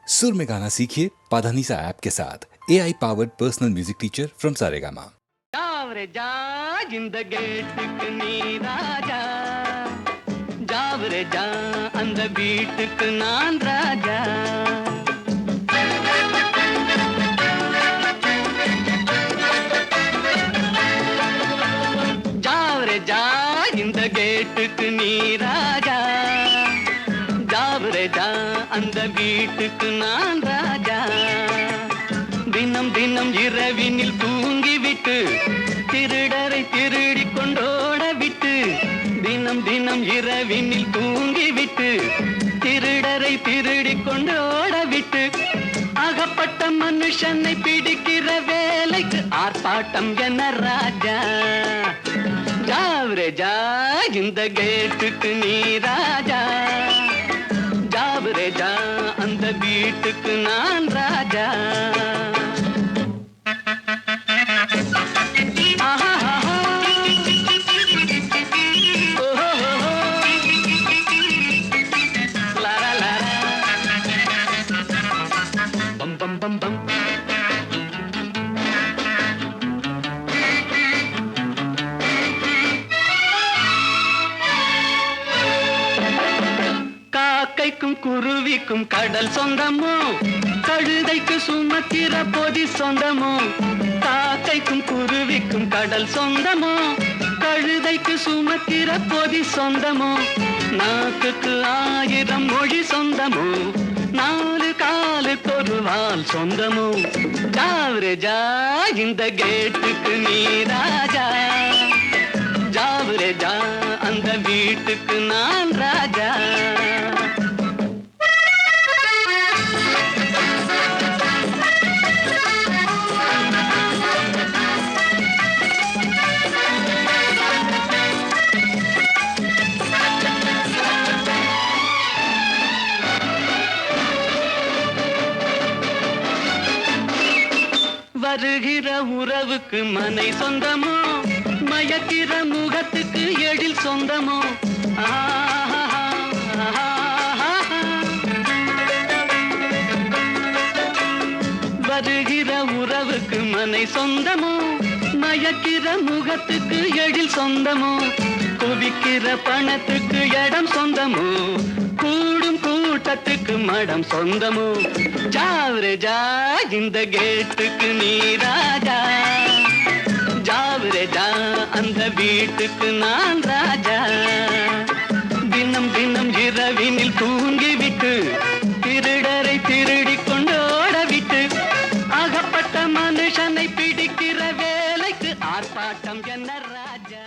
सुर में गाना सीखिए पाधानीसा ऐप के साथ AI powered personal music teacher from Saregama. Jaware जा இந்த கேட்டுக்கு நீ ராஜா जावरे जा அந்த வீட்டுக்கு நான் ராஜா जावरे जा இந்த கேட்டுக்கு நீ ராஜா जावरे जा அந்த வீட்டுக்கு நான் ராஜா தினம் தினம் இரவினில் தூங்கிவிட்டு திருடரை திருடி கொண்டோட விட்டு தினம் தினம் இரவினில் தூங்கிவிட்டு திருடரை திருடி கொண்டோட விட்டு அகப்பட்ட மனுஷனை பிடிக்கிற வேலைக்கு ஆர்ப்பாட்டம் என ராஜா ஜாவரே ஜா இந்த கேட்டுக்கு நீ ராஜா ஜாவரே ஜா அந்த வீட்டுக்கு நான் ராஜா காக்கைக்கும் குருவிக்கும் கடல் சொந்தமோ கழுதைக்கு சுமத்திர பொதி சொந்தமோ காக்கைக்கும் குருவிக்கும் கடல் சொந்தமோ கழுதைக்கு சுமத்திர பொதி சொந்தமோ நாக்குக்கு 1000 மொழி சொந்தமோ நாலு காலுக்கு ஒரு வால் சொந்தமோ ஜாவரே ஜா இந்த கேட்டுக்கு நீ ராஜா ஜாவரே ஜா அந்த வீட்டுக்கு நான் ராஜா வருகிற உறவுக்கு மனை சொந்தமோ மயக்கிற முகத்துக்கு எழில் சொந்தமோ வருகிற உறவுக்கு மனை சொந்தமோ மயக்கிற முகத்துக்கு எழில் சொந்தமோ குவிக்கிற பணத்துக்கு இடம் சொந்தமோ கூடும் கூட்டத்துக்கு மடம் சொந்தமோ ஜாவரே ஜா இந்த கேட்டுக்கு நீ ராஜா ஜாவரே ஜா அந்த வீட்டுக்கு நான் ராஜா தினம் தினம் இரவினில் தூங்கிவிட்டு திருடரை திருடி கொண்டோட விட்டு அகப்பட்ட மனுஷனை பிடிக்கிற வேலைக்கு ஆர்ப்பாட்டம் என்ன ராஜா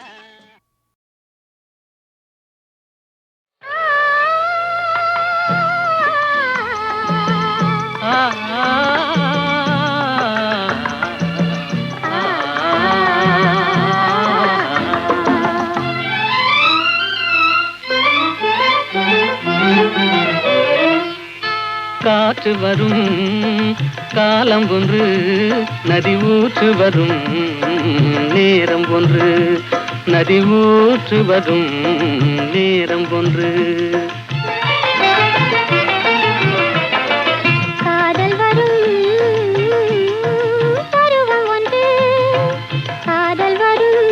காற்று வரும் காலம் ஒன்று நதி ஊற்று வரும் நேரம் ஒன்று நதி ஊற்று வரும் நேரம் ஒன்று காதல் வரும் பருவம் ஒன்று காதல் வரும்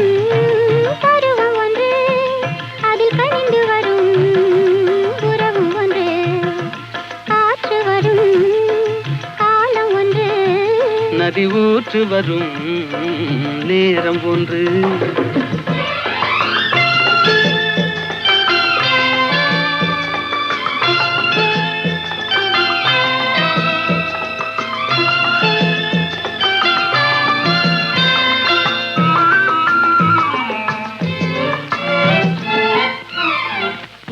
பருவம் ஒன்று அதில் கனிந்து வரும் உறவும் ஒன்று காற்று வரும் காலம் ஒன்று நதி ஊற்று வரும் நேரம் ஒன்று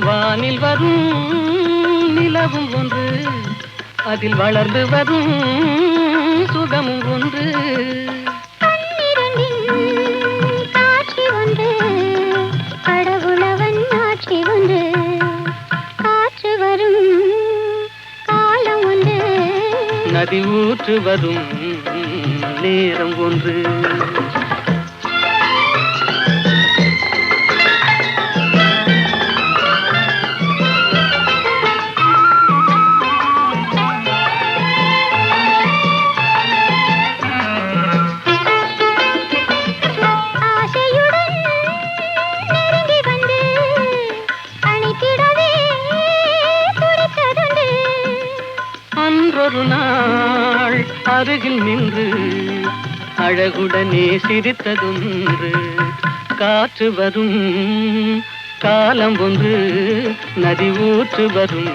வானில் வரும் நிலவும் ஒன்று அதில் வளர்ந்து வரும் சுகமும் ஒன்று காட்சி ஒன்று கடவுளவன் ஆட்சி ஒன்று காற்று வரும் காலம் ஒன்று நதி ஊற்று வரும் நேரம் ஒன்று அன்றொரு நாள் அருகில் நின்று அழகுடனே சிரித்ததொன்று. காற்று வரும் காலம் ஒன்று, நதி ஊற்று வரும்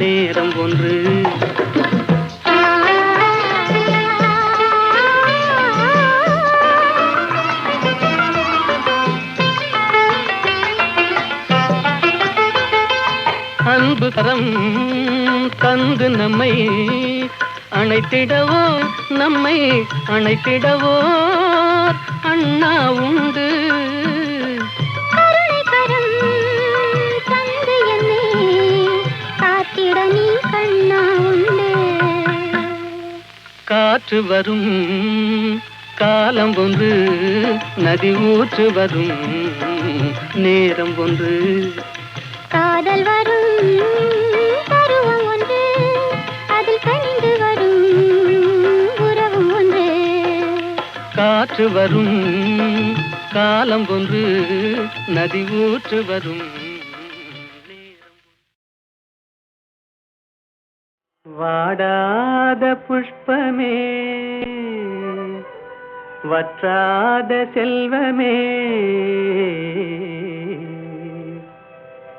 நேரம் ஒன்று. அன்பு கரம் தந்து நம்மை அணைத்திடவோ, நம்மை அணைத்திடவோ அண்ணா உண்டு. கருணை கரம் தந்து என்னை காத்திட நீ கண்ணா உண்டு. காற்று வரும் காலம் ஒன்று, நதி ஊற்று வரும் நேரம் ஒன்று. காதல் வரும் பருவம் ஒன்று, அதில் கனிந்து வரும் உறவும் ஒன்று. காற்று வரும் காலம் ஒன்று, நதி ஊற்று வரும் நேரம். வாடாத புஷ்பமே, வற்றாத செல்வமே,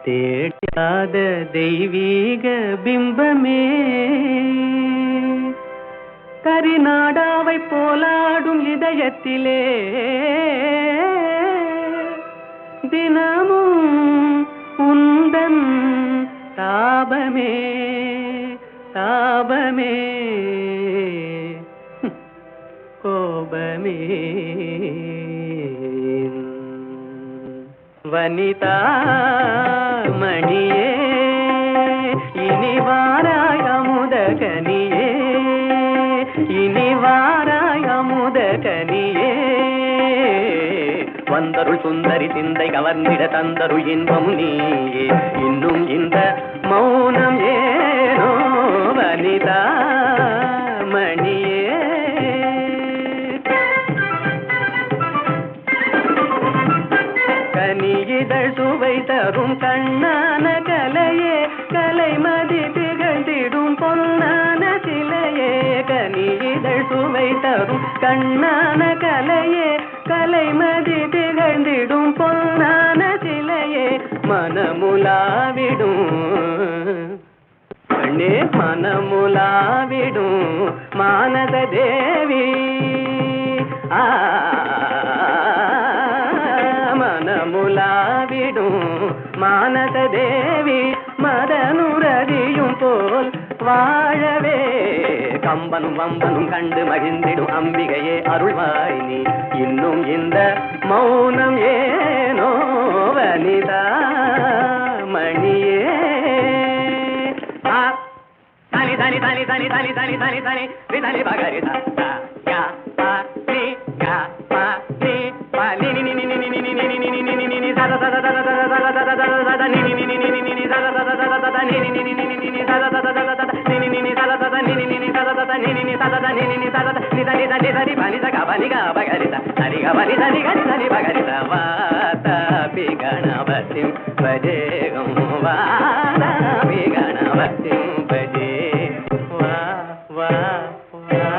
தேடாத தெய்வீக பிம்பமே, கரிநாடாவை போலாடும் இதயத்திலே தினமும் உந்தன் தாபமே தாபமே கோபமே. வனிதா மணியே, இனி வாராய் அமுத கனியே, இனி வாராய் அமுத கனியே. வந்தருள் சுந்தரி சிந்தை கவர்ந்திட தந்தருள் இன்பம் நீயே, இன்னும் இந்த மௌனம் ஏனோ வனிதா மணியே. கனியிதழ் சுவை தரும் கண்ணான கலையே, கலைமதி திகழ்ந்திடும் பொன்னான சிலையே. கனியிதழ் சுவை தரும் கண்ணான கலையே, கலைமதி திகழ்ந்திடும் பொன்னான சிலையே. மனமுலாவிடும் கண்ணே, மனமுலாவிடும் மானத தேவி. மனமுலாவிடும் மானத தேவி, மதனுரதியும் போல் வாழவே. கம்பனும் வம்பனும் கண்டு மகிழ்ந்திடும் அம்பிகையே அருள்வாய் நீ, இன்னும் இந்த மௌனம் ஏனோ வனிதா மணியே. தனி தனி தனி தனி தனி தனி தனி தனி விதனி பகரி தா யா பா நீ யா பா நீ பா நீ நீ நீ நீ நீ நீ நீ நீ நீ நீ நீ நீ da da da da da da da da da da da da நீ நீ நீ நீ நீ நீ da da da da da da da நீ நீ நீ நீ நீ நீ da da da da da da நீ நீ நீ da da da da நீ நீ நீ da da da da நீ நீ da da da நீ நீ da da da நீ தனி தனி தனி பனி த கபனி க பகரி த தனி கபனி தனி கனி தனி பகரி த வாதா பி கணபதி பஜேகம் வாதா பி கணபதி பஜே வா வா வா.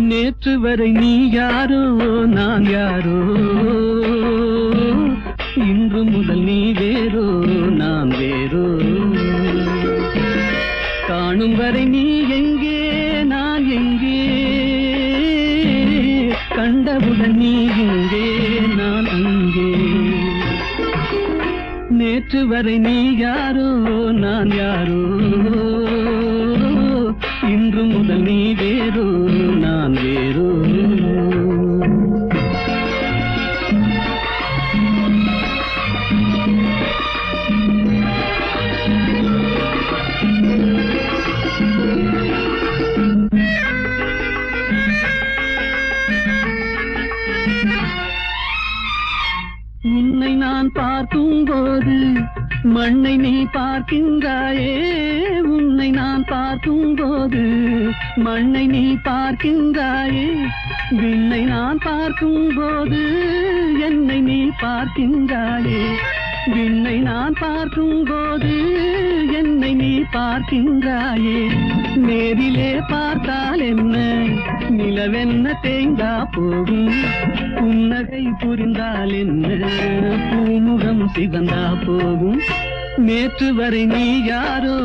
நேற்று வரை நீ யாரோ நான் யாரோ, இன்று முதல் நீ வேறோ நான் வேறோ. காணும் வரை நீ எங்கே நான் எங்கே, கண்டவுடன் நீ எங்கே நான் அங்கே. நேற்று வரை நீ யாரோ நான் யாரோ, இன்று முதல் நீ வேறோ நான் வேறோ. பார்க்கும் போது மண்ணை நீ பார்க்கின்றாயே, உன்னை நான் பார்க்கும் போது மண்ணை நீ பார்க்கின்றாயே, விண்ணை நான் பார்க்கும் போது என்னை நீ பார்க்கின்றாயே, விண்ணை நான் பார்க்கும் போது என்னை நீ பார்க்கின்றாயே. நேரிலே பார்த்தால் என்ன, நிலவென்ன தேய்ந்தா போகும், புன்னகை புரிந்தால் என்ன, பூமுகம் சிவந்தா போகும். நேற்று வரை நீ யாரோ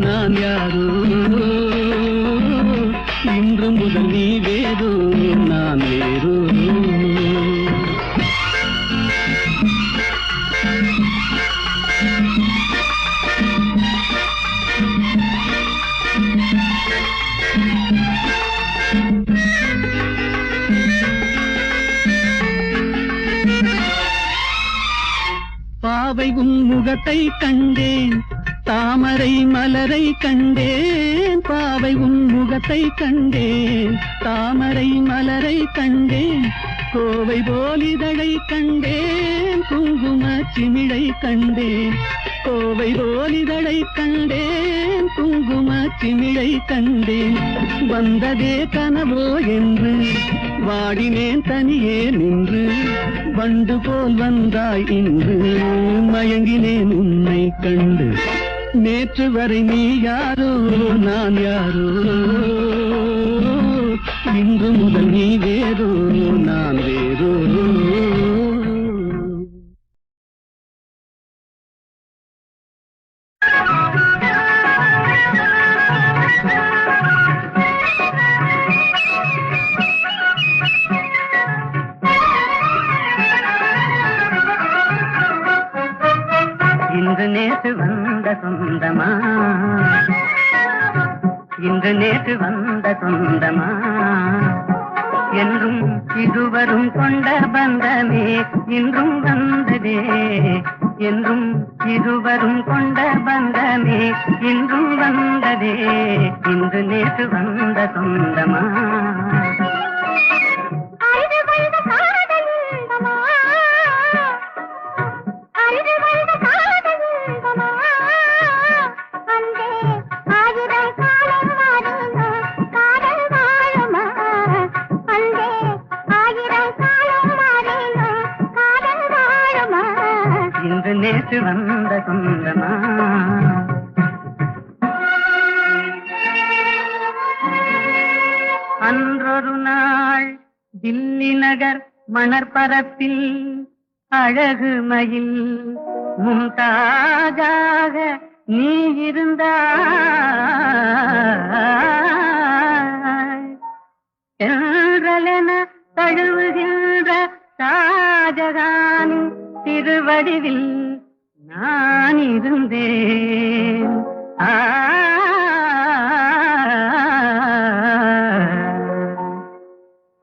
நான் யாரோ, இன்று முதல் நீ வேறோ நான் வேறோ. பாவை உன் முகத்தை கண்டேன், தாமரை மலரை கண்டேன், பாவை உன் முகத்தை கண்டேன், தாமரை மலரை கண்டேன், கோவை போலிதழை கண்டேன், குங்கும சிமிழை கண்டேன், கோவை போலிதழை கண்டேன், குங்கும சிமிழை கண்டேன். வந்ததே கனவோ என்று வாடினேன் தனியே நின்று, வண்டு போல் வந்தாய் இன்று, மயங்கினேன் உன்னை கண்டு. நேற்று வரை நீ யாரோ நான் யாரோ, இன்று முதல் நீ வேறோ நான் வேறோ. இன்று நேற்று வந்த சொந்தமா, இன்று நேற்று வந்த சொந்தமா, என்றும் இருவரும் கொண்ட பந்தமே இன்றும் வந்ததே, என்றும் இருவரும் கொண்ட பந்தமே இன்றும் வந்ததே, இன்று நேற்று வந்த சொந்தமா. இன்று நேற்று வந்த சொந்தமா. அன்றொரு நாள் தில்லி நகர் மணற்பரப்பில் அழகு மயில் மும்தாஜாக நீ இருந்தாய், என்றலென தழுவுகின்ற ஷாஜகானின் திருவடிவில் நான் இருந்தேன்.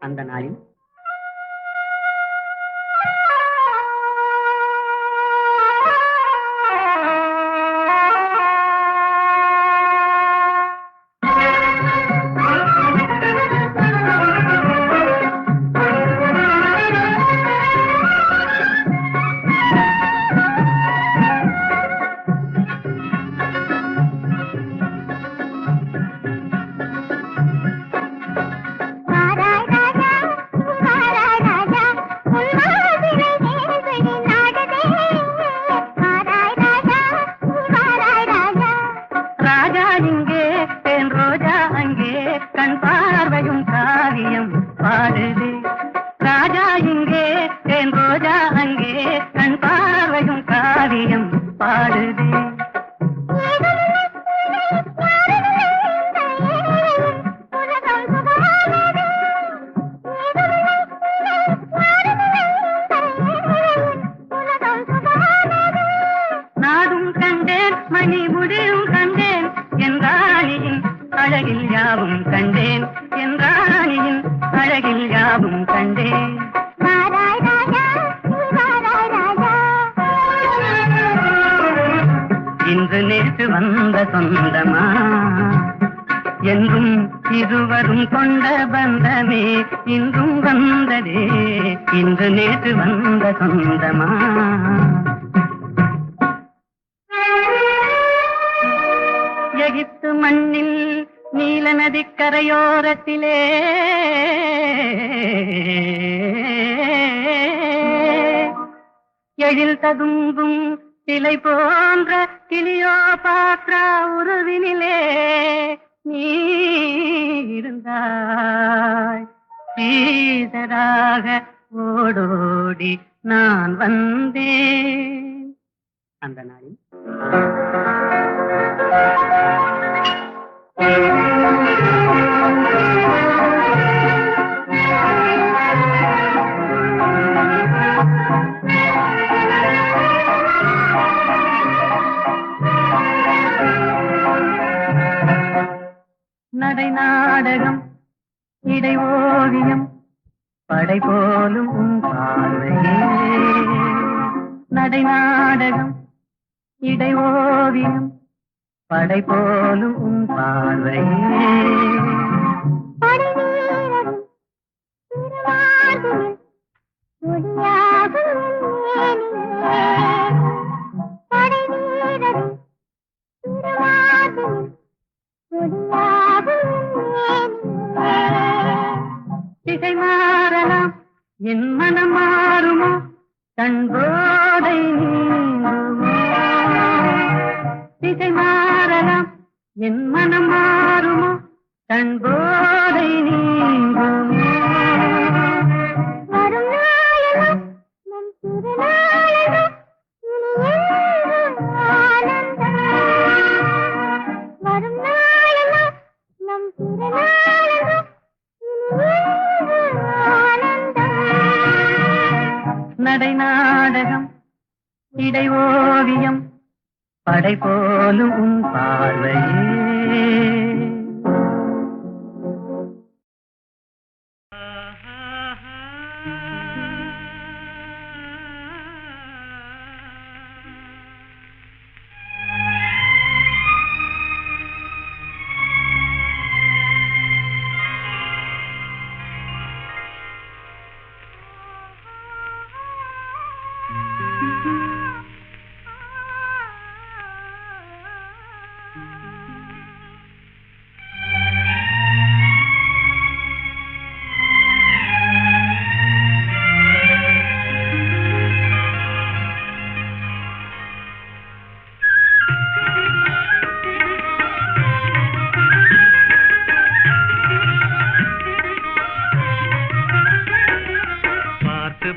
அந்த நாளில் அழகில் யாவும் கண்டேன், என்றானியின் அழகில் யாவும் கண்டேன். இன்று நேற்று வந்த சொந்தமா, என்றும் இருவரும் கொண்ட பந்தமே இன்றும் வந்ததே, இன்று நேற்று வந்த சொந்தமா. மண்ணில் நீல நதிக்கரையோரத்திலே எழில் ததும்பும் சிலை போன்ற கிளியோபாத்ரா உருவினிலே நீ இருந்தாய். சீதராக ஓடோடி நான் வந்தேன். அந்த நாளில் நடை நாடகம் இடை ஓவியம் படை போலும் உன் பார்வையே. நடை நாடகம் இடை ஓவியம் படை போலும் உன் பார்வையே. திசை மாறலாம் என் மனம் மாறுமோ கண் போதை நீங்குமோ. திசை மாறலாம் என் மனம் மாறுமோ கண் போதை நீங்குமோ. வரும் நாளெல்லாம் நம் திருநாளெல்லாம் இனி என்றும் ஆனந்தம். வரும் நாளெல்லாம் நம் திருநாளெல்லாம் இனி என்றும் ஆனந்தம். நடை நாடகம் இடை ஓவியம் படை போலும் உன் பார்வையே.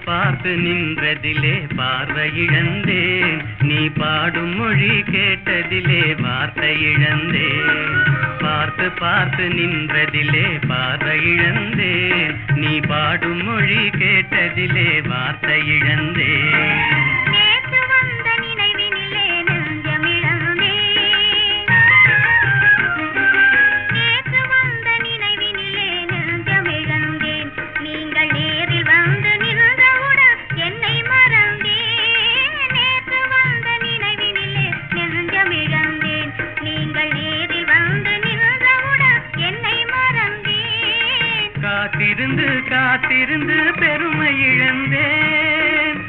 பார்த்து நின்றதிலே பார்வை இழந்தேன். நீ பாடும் மொழி கேட்டதிலே வார்த்தை இழந்தேன். பார்த்து பார்த்து நின்றதிலே பார்வை இழந்தேன். நீ பாடும் மொழி கேட்டதிலே வார்த்தை இழந்தேன். காத்திருந்து காத்திருந்து பெருமை இழந்தேன்.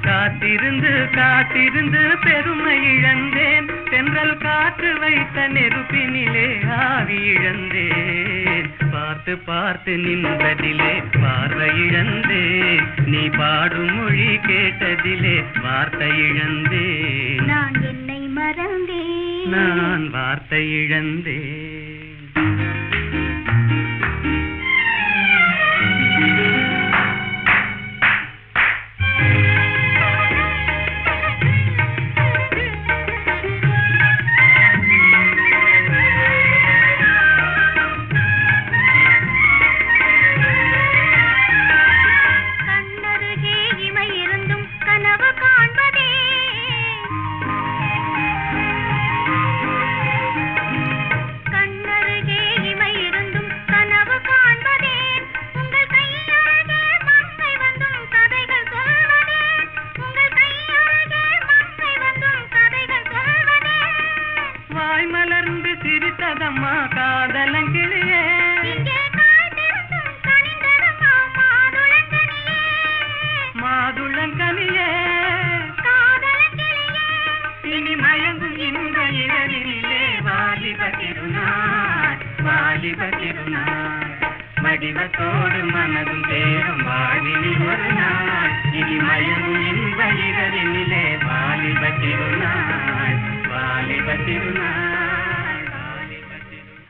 காத்திருந்து காத்திருந்து பெருமை இழந்தேன். தென்றல் காற்று வைத்த நெருப்பினிலே ஆவி இழந்தேன். பார்த்து பார்த்து நின்றதிலே பார்வை இழந்தேன். நீ பாடும் மொழி கேட்டதிலே வார்த்தை இழந்தேன். நான் என்னை மறந்தேன். நான் வார்த்தை இழந்தேன். மலர்ந்து சிரித்ததம்மா காதலங்கிளியே. முதுளங்கனியே இனி மயங்கும் இந்த இரவினிலே வாலிப திருநாள் வாலிப திருநாள் வடிவத்தோடு மனதும் தேரும் வாழ்வினில் ஒரு நாள் இனி மயங்கும் இந்த இரவினிலே வாலிப திருநாள் வாலிப திருநாள் வாலிப திருநாள்.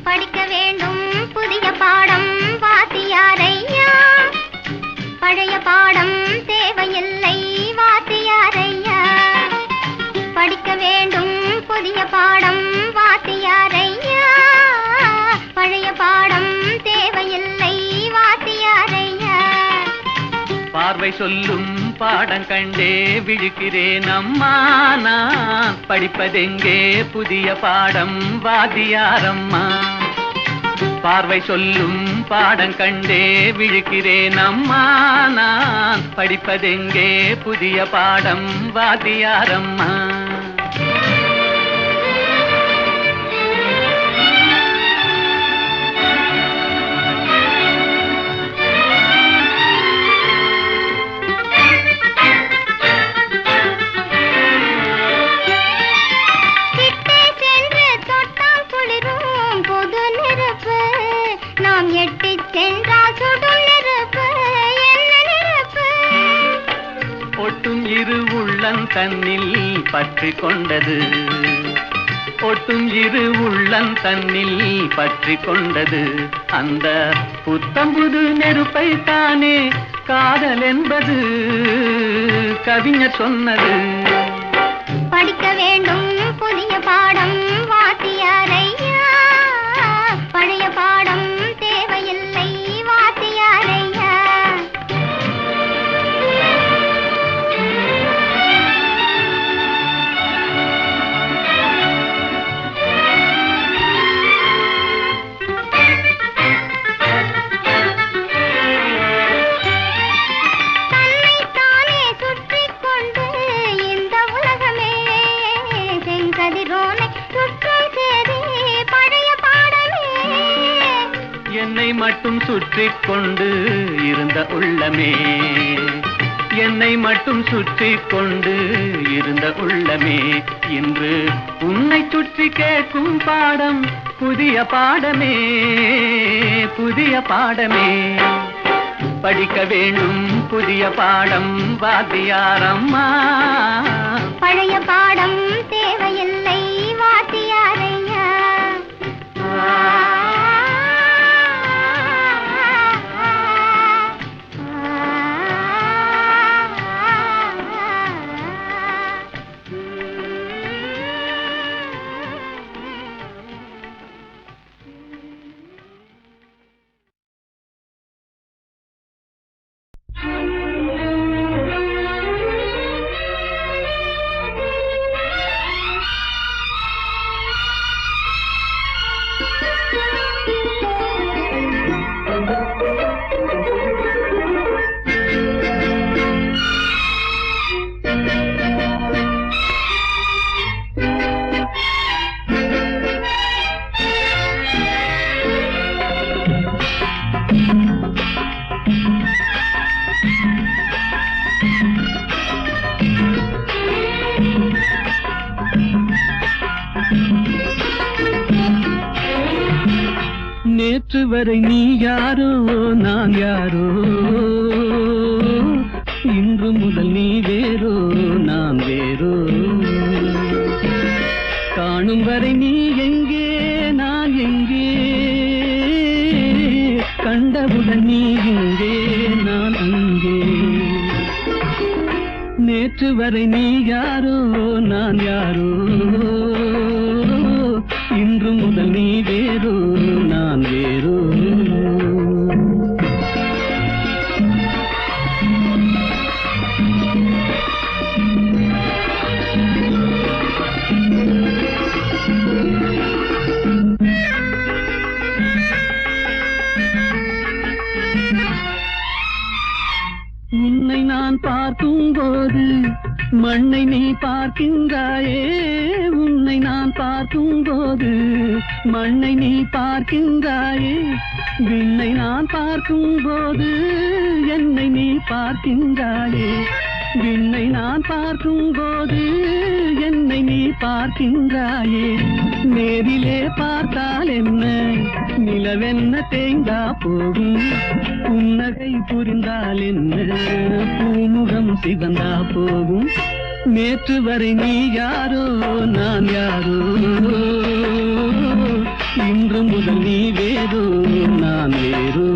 படிக்க வேண்டும் புதிய பாடம் வாத்தியாரையா, பழைய பாடம் தேவையில்லை வாத்தியாரையா. படிக்க வேண்டும் புதிய பாடம் வாத்தியாரையா, பழைய பாடம் தேவையில்லை வாத்தியாரையா. பார்வை சொல்லும் பாடம் கண்டே விழுக்கிறேன் அம்மா நான் படிப்பதெங்கே புதிய பாடம் வாத்தியாரம்மா. பார்வை சொல்லும் பாடம் கண்டே விழுக்கிறேன் அம்மா நான் படிப்பதெங்கே புதிய பாடம் வாத்தியாரம்மா. ஒட்டும் இரு உள்ளம் தன்னில் பற்றி கொண்டது, ஒட்டும் இரு உள்ளம் தன்னில் பற்றி கொண்டது. அந்த புத்தம்புது நெருப்பை தானே காதல் என்பது கவிஞர் சொன்னது. படிக்க வேண்டும் புதிய பாடம் வாத்தியாரையா, பழைய பாடம் தேவையில்லை வாத்தியாரையா. தன்னைத்தானே சுற்றிக் கொண்டு இந்த உலகமே செங்கதிரோனை சுற்றும் சேரி பழைய பாடமே. என்னை மட்டும் சுற்றிக் கொண்டு இருந்த உள்ளமே, என்னை மட்டும் சுற்றிக் கொண்டு இருந்த உள்ளமே இன்று உன்னை சுற்றி கேட்கும் பாடம் புதிய பாடமே புதிய பாடமே. படிக்க வேண்டும் புதிய பாடம் வாத்தியாரம்மா, பழைய பாடம் தேவையில்லை வாத்தியாரையா. நேற்று வரை நீ யாரோ நான் யாரோ, இன்று முதல் நீ வேறோ நான் வேறோ. காணும் வரை நீ எங்கே நான் எங்கே, கண்டவுடன் நீ இங்கே நான் அங்கே. நேற்று வரை நீ யாரோ நான் யாரோ, இன்று முதல் நீ வேறோ நான் வேறோ. நான் பார்க்கும் போது மண்ணை நீ பார்க்கின்றாயே, உன்னை நான் பார்க்கும் போது மண்ணை நீ பார்க்கின்றாயே, விண்ணை நான் பார்க்கும் போது என்னை நீ பார்க்கின்றாயே, விண்ணை நான் பார்க்கும் போது என்னை நீ பார்க்கின்றாயே. நேரிலே பார்த்தால் என்ன, நிலவென்ன தேய்ந்தா போகும், புன்னகை புரிந்தால் என்ன, பூமுகம் சிவந்தா போகும். நேற்று வரை நீ யாரோ நான் யாரோ, இன்று முதல் நீ வேறோ நான் வேறோ.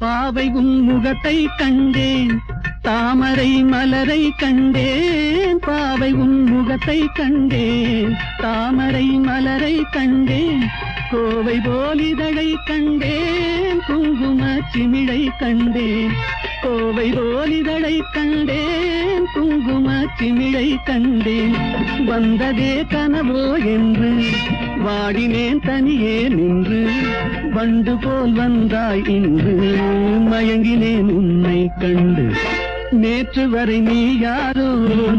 பாவை உன் முகத்தை கண்டேன், தாமரை மலரை கண்டேன், பாவை உன் முகத்தை கண்டேன், தாமரை மலரை கண்டேன், கோவை போல் இதழை கண்டேன், குங்கும சிமிழை கண்டேன், கோவை போல் இதழை கண்டேன், குங்கும சிமிழை கண்டேன். வந்ததே கனவோ என்று வாடினேன் தனியே நின்று, வண்டு போல் வந்தாய் இன்று மயங்கினேன் உன்னை கண்டு. நேற்று வரை நீ யாரோ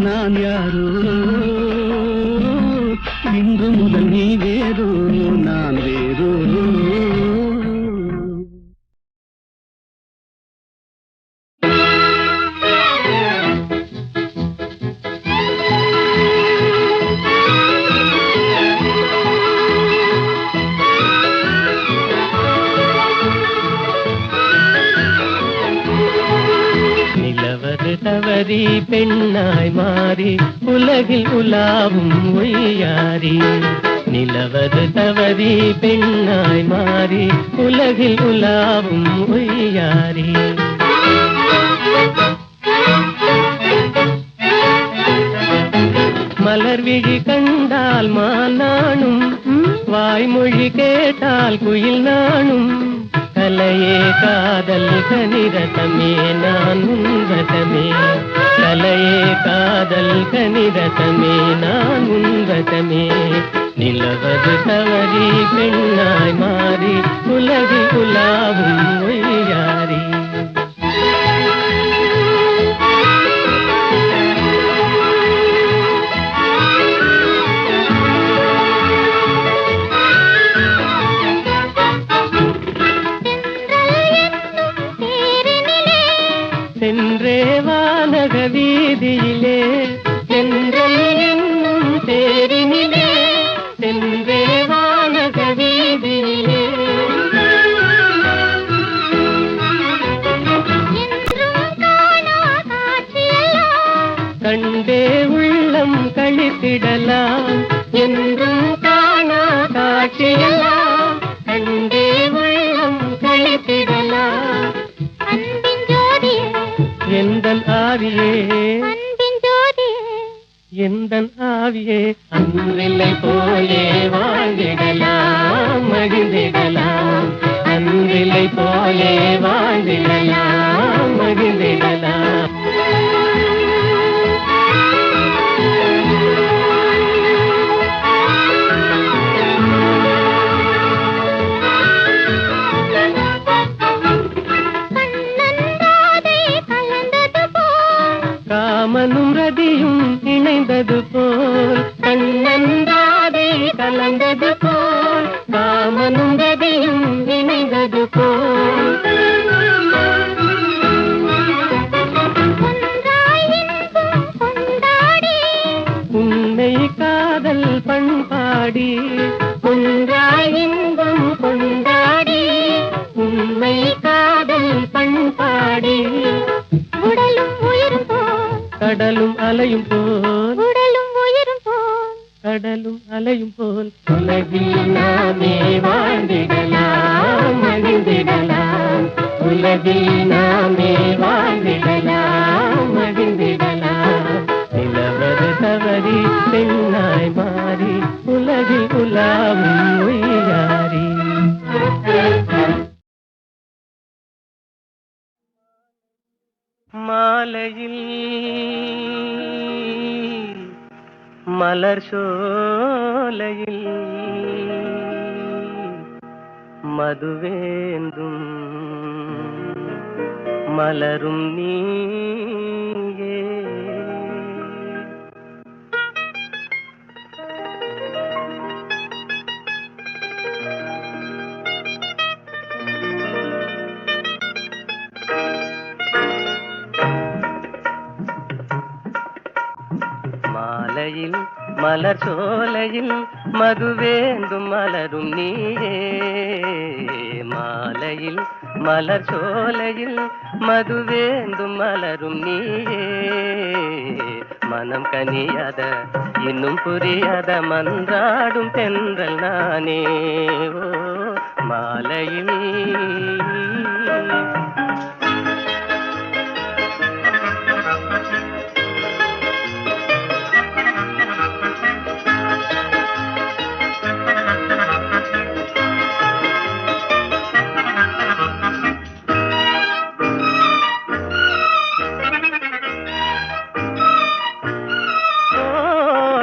நான் யாரோ, இன்று முதல் நீ வேறோ நான் வேறோ. தவறி பெண்ணாய் மாறி உலகில் உலாவும் ஒய்யாரி, நிலவது தவறி பெண்ணாய் மாறி உலகில் உலாவும் ஒய்யாரி. மலர் விழி கண்டால் மானானும், வாய்மொழி கேட்டால் குயில் நானும், கலையே காதல் கனிரதமே நான் உன்வதமே, கலையே காதல் கனிரதமே நான் உன்வதமே. நிலவது தவறி பெண்ணாய் மாறி உலகில் உலாவும் ஒய்யாரி. சென்றே வானக வீதியிலே, சென்றல் என்னும் தேரினிலே, சென்றே வானக வீதியிலே. கண்டே உள்ளம் கழித்திடலாம், என்றும் காணா காட்சியெல்லாம், கண்டே உள்ளம் கழித்திடலாம். எந்தன் ஆவியே, எந்தன் ஆவியே, அன்றில்லை போலே வாழ்ந்திடலாம் மகிழ்ந்திடலாம், அன்றில்லை போலே வாழ்ந்திடலாம் மகிழ்ந்திடலாம். காமனும் ரதியும் இணைந்தது போல், கண்ணன்றாதை கலந்தது போல், காமனும் ரதியும் இணைந்தது போல். உன்னை காதல் பண்பாடி, ஒன்றாய் இன்பம் கொண்டாடி, உண்மை காதல் பண்பாடி. உடலும் உயிரும் போல், கடலும் அலையும் போல், உடலும் உயிரும் போல், கடலும் அலையும் போல். உலகில் நாமே வாழ்ந்திடலாம் மகிழ்ந்திடலாம், உலகில் நாமே வாழ்ந்திடலாம் மகிழ்ந்திடலாம். நிலவது தவறி பெண்ணாய் மாறி உலகில் உலாவும் ஒய்யாரி. மாலையில் மலர் சோலையில் மதுவேந்தும் மலரும் நீயே. மாலையில் மலர் சோலையில் மதுவேந்தும் மலரும் நீயே. மாலையில் மலர் சோலையில் மதுவேந்தும் மலரும் நீயே. மனம் கனியாத இன்னும் புரியாத மன்றாடும் தென்றல் நானே. ஓ மாலையில்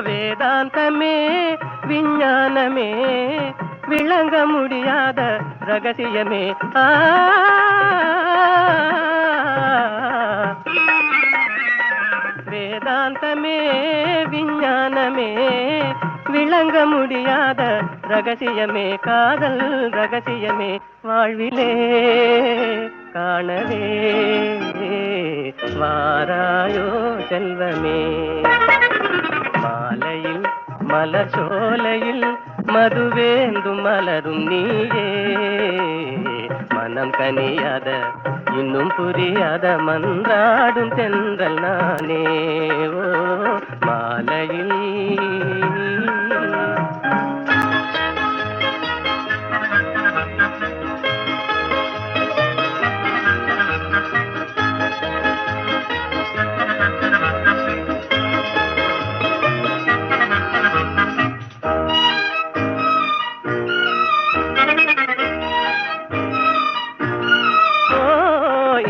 வேதாந்தமே விஞ்ஞானமே விளங்க முடியாத ரகசியமே. வேதாந்தமே விஞ்ஞானமே விளங்க முடியாத ரகசியமே. காதல் ரகசியமே வாழ்விலே காணவே வாராயோ செல்வமே. மாலையில் மலர் சோலையில் மதுவேந்தும் மலரும் நீயே. மனம் கனியாத இன்னும் புரியாத மன்றாடும் தென்றல் நானே. ஓ மாலையில்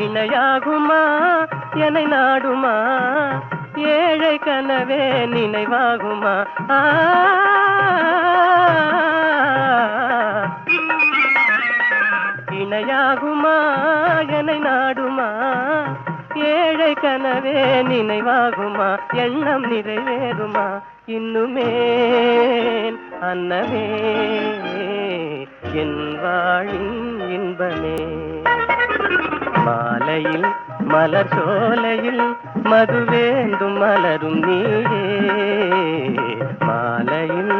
இணையாகுமா என்னை நாடுமா ஏழை கனவே நினைவாகுமா. இணையாகுமா என்னை நாடுமா ஏழை கனவே நினைவாகுமா. எண்ணம் நிறைவேறுமா இன்னுமே அன்னமே என் வாழின் இன்பமே. மாலையில் மலர் சோலையில் மதுவேந்தும் மலரும் நீயே. மாலையில்